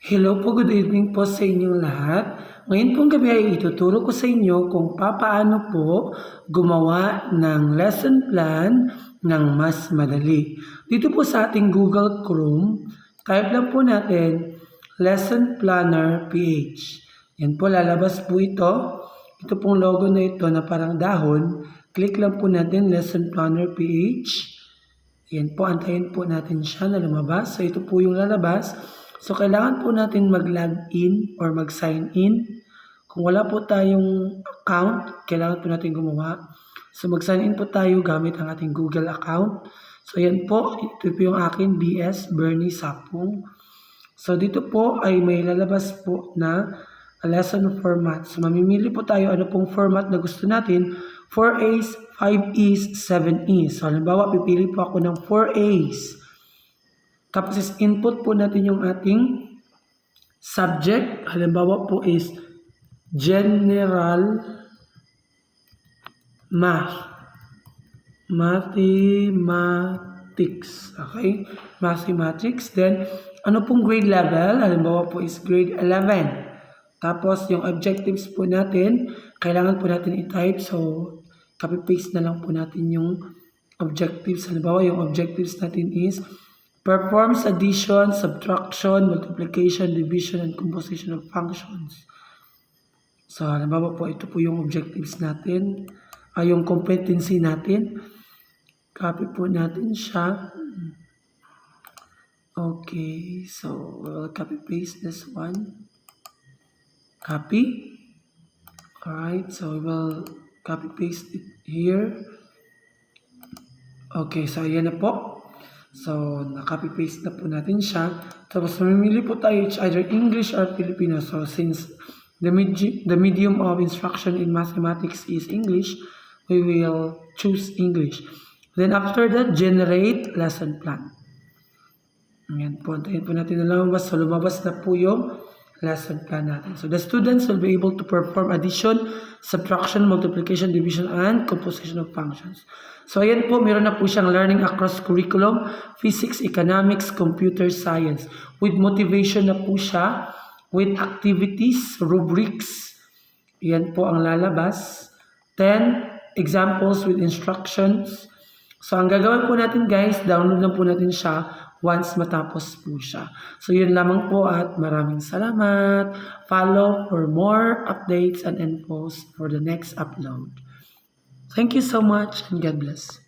Hello po, good evening po sa inyong lahat. Ngayon pong gabi ay ituturo ko sa inyo kung papaano po gumawa ng lesson plan ng mas madali. Dito po sa ating Google Chrome, type lang po natin Lesson Planner PH. Yan po, lalabas po ito. Ito pong logo na ito na parang dahon. Click lang po natin Lesson Planner PH. Yan po, antayin po natin siya na lumabas. So ito po yung lalabas. So, kailangan po natin mag-log in or mag-sign in. Kung wala po tayong account, kailangan po natin gumawa. So, mag-sign in po tayo gamit ang ating Google account. So, yan po. Ito po yung akin, BS Bernie Sapong. So, dito po ay may lalabas po na lesson format. So, mamimili po tayo ano pong format na gusto natin. 4As, 5Es, 7Es. So, halimbawa, pipili po ako ng 4As. Tapos is input po natin yung ating subject. Halimbawa po is General Math. Mathematics. Okay? Mathematics. Then, ano pong grade level? Halimbawa po is grade 11. Tapos, yung objectives po natin, kailangan po natin i-type. So, copy-paste na lang po natin yung objectives. Halimbawa, yung objectives natin is performs addition, subtraction, multiplication, division, and composition of functions. So, halimbawa po, ito po yung objectives natin, yung competency natin. Copy po natin siya. Okay, so we'll copy-paste this one. Copy. Alright, so we will copy-paste it here. Okay, so ayan na po. So, na-copy-paste na po natin siya. Tapos, mamimili po tayo either English or Filipino. So, since the medium of instruction in mathematics is English, we will choose English. Then, after that, generate lesson plan. Ayan po. Antayin po natin na lumabas. So, lumabas na po yung lesson plan natin. So, the students will be able to perform addition, subtraction, multiplication, division, and composition of functions. So, ayan po, meron na po siyang learning across curriculum, physics, economics, computer science. With motivation na po siya, with activities, rubrics. Ayan po ang lalabas. 10 examples with instructions. So, ang gagawin po natin guys, download lang po natin siya once matapos po siya. So, yun lamang po at maraming salamat. Follow for more updates and infos for the next upload. Thank you so much and God bless.